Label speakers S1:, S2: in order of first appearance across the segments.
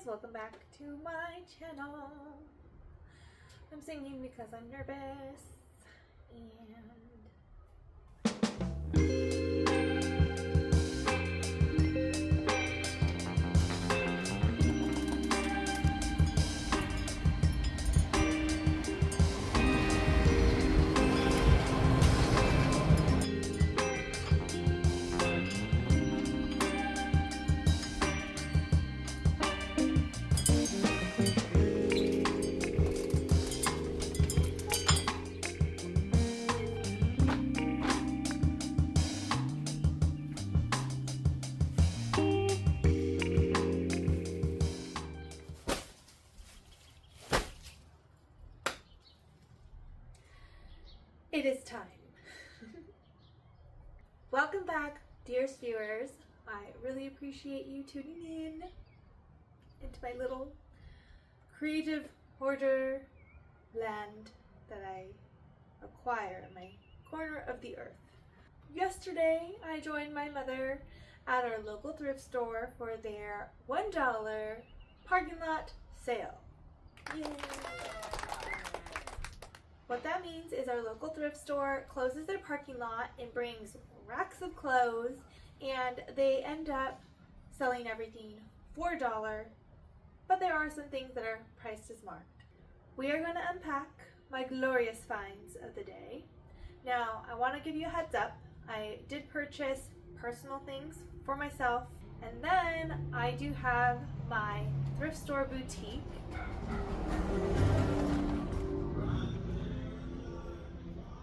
S1: guys, welcome back to my channel. I'm singing because I'm nervous it is time. Welcome back, dearest viewers. I really appreciate you tuning in into my little creative hoarder land that I acquire in my corner of the earth. Yesterday, I joined my mother at our local thrift store for their $1 parking lot sale. Yay! What that means is our local thrift store closes their parking lot and brings racks of clothes, and they end up selling everything for $1, but there are some things that are priced as marked. We are going to unpack my glorious finds of the day. Now, I want to give you a heads up. I did purchase personal things for myself, and then I do have my thrift store boutique.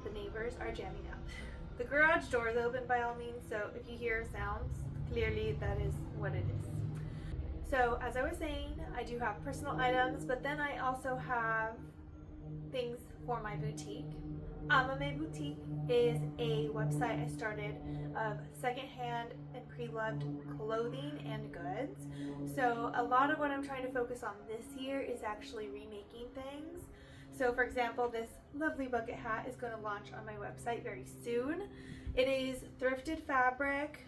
S1: The neighbors are jamming out. The garage door is open by all means, so if you hear sounds, clearly that is what it is. So as I was saying, I do have personal items, but then I also have things for my boutique. Amameboutique is a website I started of secondhand and pre-loved clothing and goods. So a lot of what I'm trying to focus on this year is actually remaking things. So for example, this lovely bucket hat is going to launch on my website very soon. It is thrifted fabric.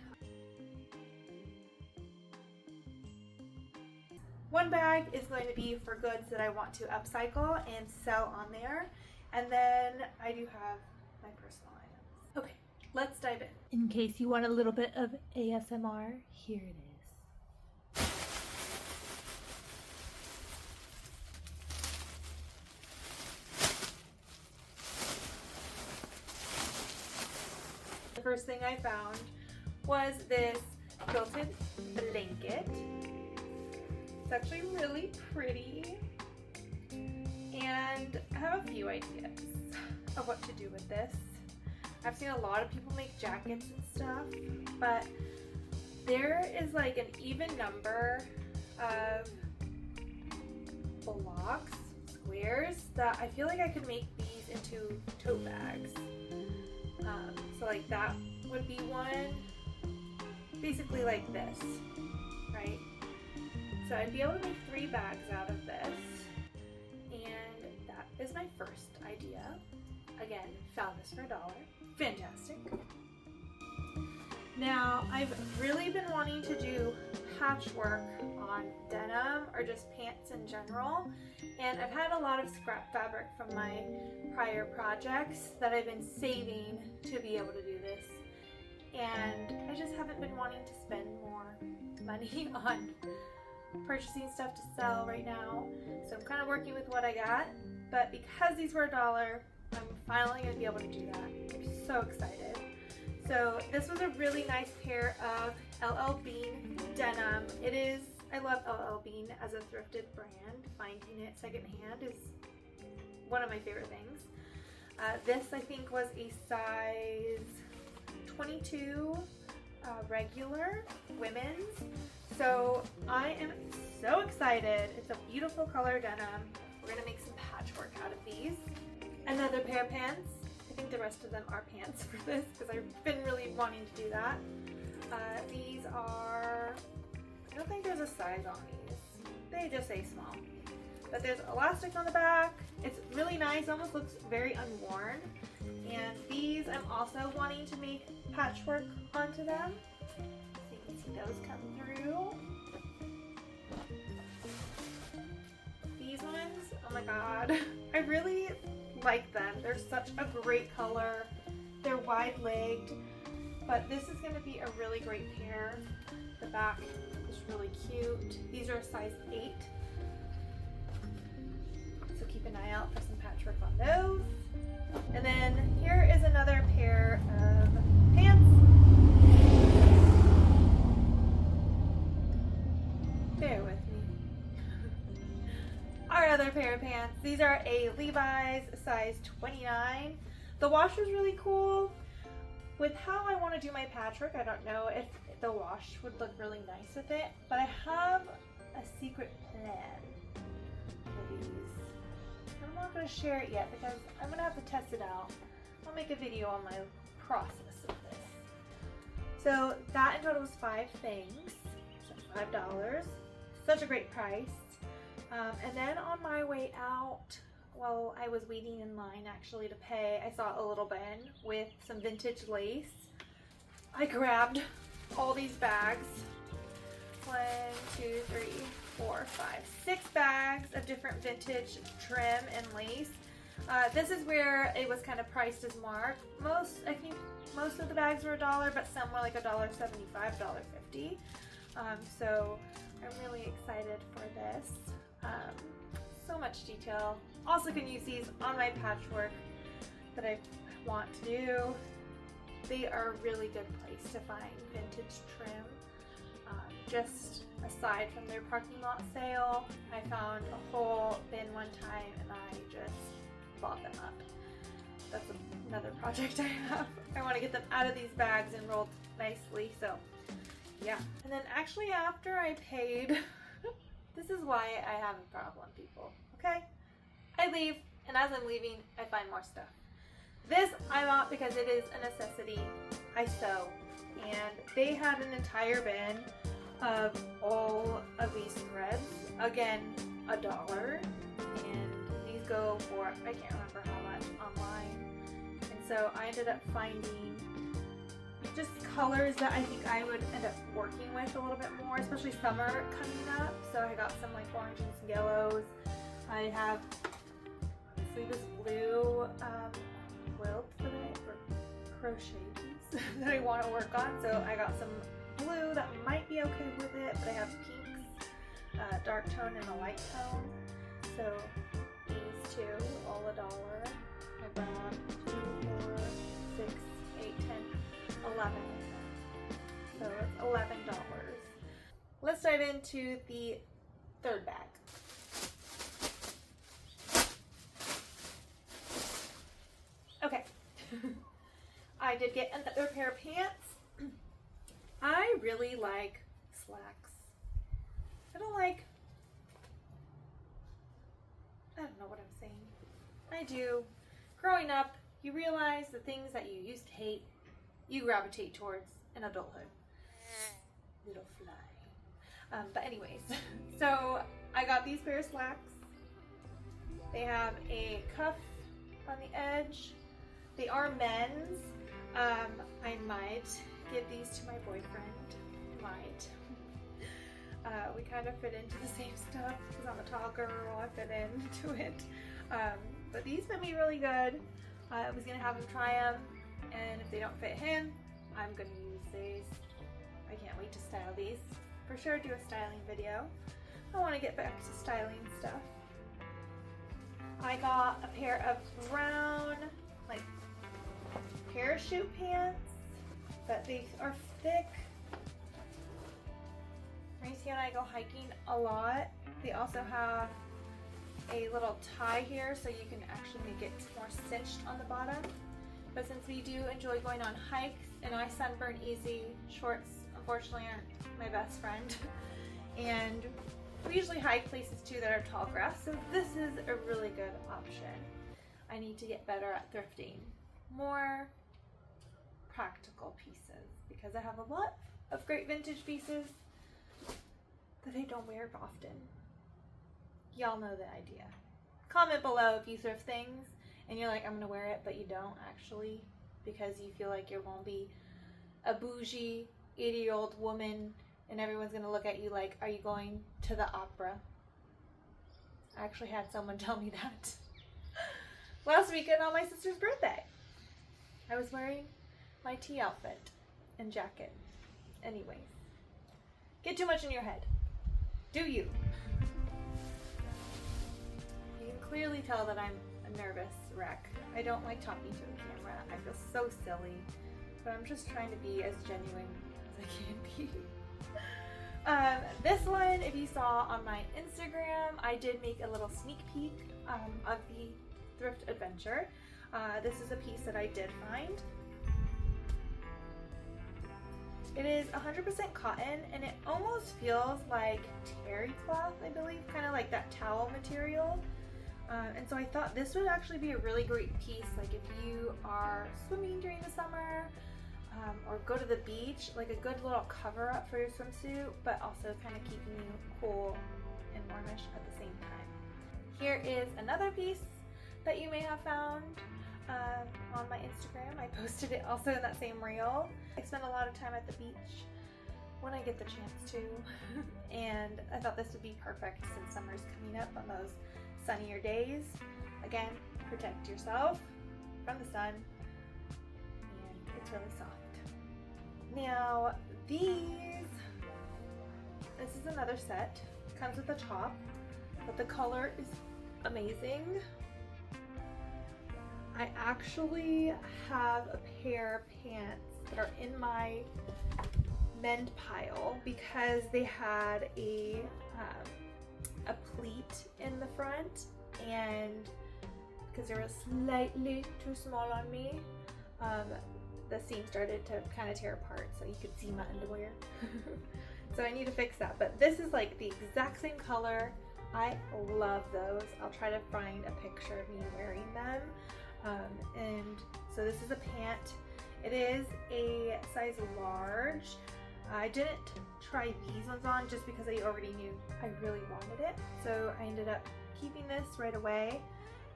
S1: One bag is going to be for goods that I want to upcycle and sell on there. And then I do have my personal items. Okay, let's dive in. In case you want a little bit of ASMR, here it is. The first thing I found was this quilted blanket. It's actually really pretty, and I have a few ideas of what to do with this. I've seen a lot of people make jackets and stuff, but there is like an even number of blocks, squares, that I feel like I could make these into tote bags. So like that would be one, basically like this, right? So I'd be able to make 3 bags out of this, and that is my first idea. Again, found this for $1. Fantastic. Now, I've really been wanting to do patchwork on denim or just pants in general, and I've had a lot of scrap fabric from my prior projects that I've been saving to be able to do this, and I just haven't been wanting to spend more money on purchasing stuff to sell right now. So I'm kind of working with what I got, but because these were $1, I'm finally going to be able to do that. I'm so excited. So this was a really nice pair of LL Bean denim. I love LL Bean as a thrifted brand. Finding it secondhand is one of my favorite things. This I think was a size 22 regular women's. So I am so excited. It's a beautiful color denim. We're gonna make some patchwork out of these. Another pair of pants. I think the rest of them are pants for this because I've been really wanting to do that. These are, I don't think there's a size on these. They just say small. But there's elastic on the back. It's really nice, almost looks very unworn. And these I'm also wanting to make patchwork onto them. So you can see those come through. bad. I really like them. They're such a great color. They're wide-legged, but this is going to be a really great pair. The back is really cute. These are a size 8. So keep an eye out for some patchwork on those. And then here is another pair of pants. Bear with me. Our other pair of pants. These are a Levi's size 29. The wash was really cool. With how I want to do my patchwork, I don't know if the wash would look really nice with it, but I have a secret plan for these. I'm not going to share it yet because I'm going to have to test it out. I'll make a video on my process of this. So that in total was 5 things, so $5. Such a great price. And then on my way out, while I was waiting in line actually to pay, I saw a little bin with some vintage lace. I grabbed all these bags. 1, 2, 3, 4, 5, 6 bags of different vintage trim and lace. This is where it was kind of priced as marked. I think most of the bags were $1, but some were like $1.75, $1.50. So I'm really excited for this. So much detail. Also can use these on my patchwork that I want to do. They are a really good place to find vintage trim. Just aside from their parking lot sale, I found a whole bin one time and I just bought them up. That's another project I have. I want to get them out of these bags and rolled nicely, so yeah. And then actually after I paid, this is why I have a problem, people, okay? I leave, and as I'm leaving, I find more stuff. This I bought because it is a necessity. I sew, and they had an entire bin of all of these threads. Again, $1, and these go for, I can't remember how much online. And so I ended up finding just colors that I think I would end up working with a little bit more, especially summer coming up. So I got some like oranges and yellows. I have this blue quilt or crochet piece that I want to work on. So I got some blue that might be okay with it, but I have pinks, dark tone and a light tone. So these two, all $1. I bought 2, 4, 6, 8, 10, 11 of them. So it's $11. Let's dive into the third bag. Okay, I did get another pair of pants. I really like slacks. I don't know what I'm saying. I do. Growing up, you realize the things that you used to hate, you gravitate towards in adulthood. Little fly. But anyways, so I got these pair of slacks. They have a cuff on the edge. They are men's. I might give these to my boyfriend. Might. We kind of fit into the same stuff because I'm a tall girl. I fit into it. But these fit me really good. I was going to have him try them. And if they don't fit him, I'm going to use these. I can't wait to style these. For sure do a styling video. I want to get back to styling stuff. I got a pair of brown, like, parachute pants, but they are thick. Macy and I go hiking a lot. They also have a little tie here so you can actually make it more cinched on the bottom. But since we do enjoy going on hikes and I sunburn easy, shorts unfortunately aren't my best friend. And we usually hike places too that are tall grass, so this is a really good option. I need to get better at thrifting. More practical pieces because I have a lot of great vintage pieces that I don't wear often. Y'all know the idea. Comment below if you thrift things and you're like, I'm gonna wear it, but you don't actually because you feel like you're gonna be a bougie 80-year-old woman and everyone's gonna look at you like, are you going to the opera? I actually had someone tell me that last weekend on my sister's birthday. I was wearing my tea outfit and jacket. Anyways, get too much in your head. Do you? You can clearly tell that I'm a nervous wreck. I don't like talking to the camera. I feel so silly, but I'm just trying to be as genuine as I can be. This one, if you saw on my Instagram, I did make a little sneak peek of the thrift adventure. This is a piece that I did find. It is 100% cotton, and it almost feels like terry cloth, I believe, kind of like that towel material. And so I thought this would actually be a really great piece, like if you are swimming during the summer, or go to the beach, like a good little cover up for your swimsuit, but also kind of keeping you cool and warmish at the same time. Here is another piece that you may have found on my Instagram. I posted it also in that same reel. I spend a lot of time at the beach when I get the chance to, and I thought this would be perfect since summer's coming up on those sunnier days. Again, protect yourself from the sun, and it's really soft. Now this is another set. It comes with a top, but the color is amazing. I actually have a pair of pants that are in my mend pile because they had a pleat in the front, and because they were slightly too small on me, the seam started to kind of tear apart, so you could see my underwear. So I need to fix that, but this is like the exact same color. I love those. I'll try to find a picture of me wearing them. And so this is a pant. It is a size large. I didn't try these ones on just because I already knew I really wanted it. So I ended up keeping this right away,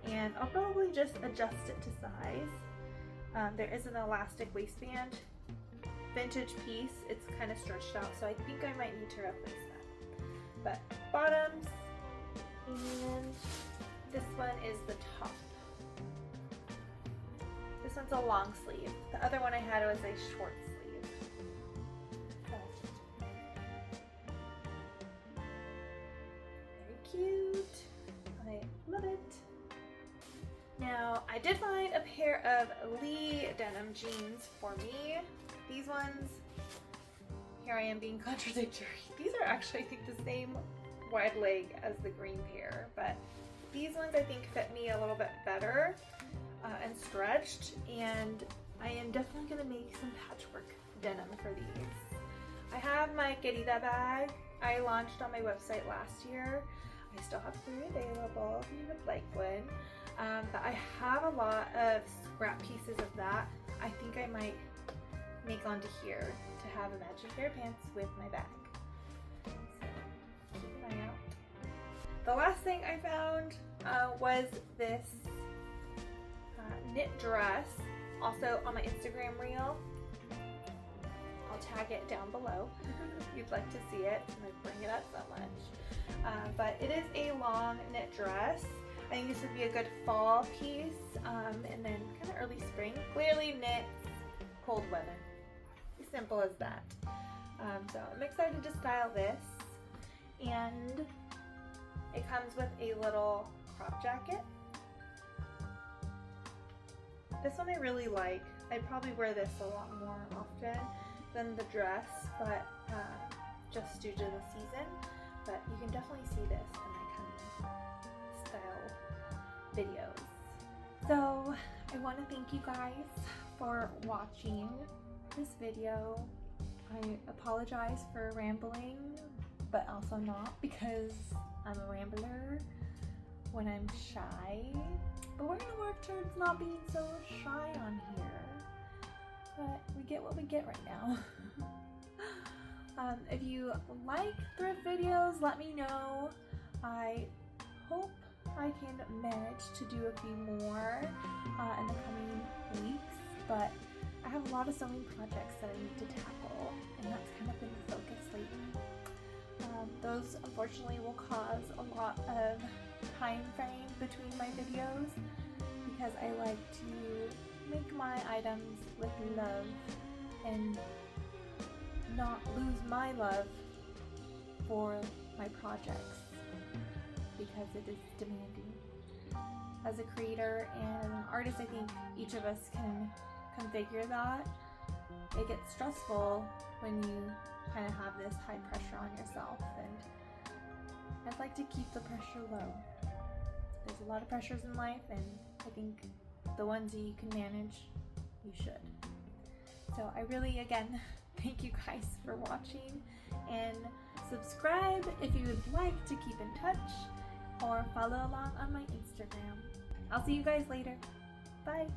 S1: and I'll probably just adjust it to size. There is an elastic waistband. Vintage piece. It's kind of stretched out, so I think I might need to replace that. But bottoms, and this one is the top. This one's a long sleeve. The other one I had was a short sleeve. Very cute. I love it. Now, I did find a pair of Lee denim jeans for me. These ones, here I am being contradictory. These are actually, I think, the same wide leg as the green pair, but these ones I think fit me a little bit better and stretched, and I am definitely going to make some patchwork denim for these. I have my Querida bag I launched on my website last year. I still have 3 available if you would like one. But I have a lot of scrap pieces of that. I think I might make onto here to have a matching pair of pants with my bag. So keep an eye out. The last thing I found was this knit dress, also on my Instagram reel. I'll tag it down below if you'd like to see it. I bring it up so much. But it is a long knit dress. I think this would be a good fall piece, and then kind of early spring. Clearly knit, cold weather. As simple as that. So I'm excited to style this, and it comes with a little crop jacket. This one I really like. I'd probably wear this a lot more often than the dress, but just due to the season. But you can definitely see this in my coming style videos. So I want to thank you guys for watching this video. I apologize for rambling, but also not, because I'm a rambler when I'm shy. But we're gonna work towards not being so shy on here. But we get what we get right now. If you like thrift videos, let me know. I hope I can manage to do a few more in the coming weeks, but I have a lot of sewing projects that I need to tackle, and that's kind of been the focus lately. Those unfortunately will cause a lot of time frame between my videos because I like to make my items with love and not lose my love for my projects because it is demanding. As a creator and an artist, I think each of us can configure that. It gets stressful when you kind of have this high pressure on yourself, and I'd like to keep the pressure low. There's a lot of pressures in life, and I think the ones that you can manage, you should. So I really, again, thank you guys for watching, and subscribe if you would like to keep in touch, or follow along on my Instagram. I'll see you guys later. Bye!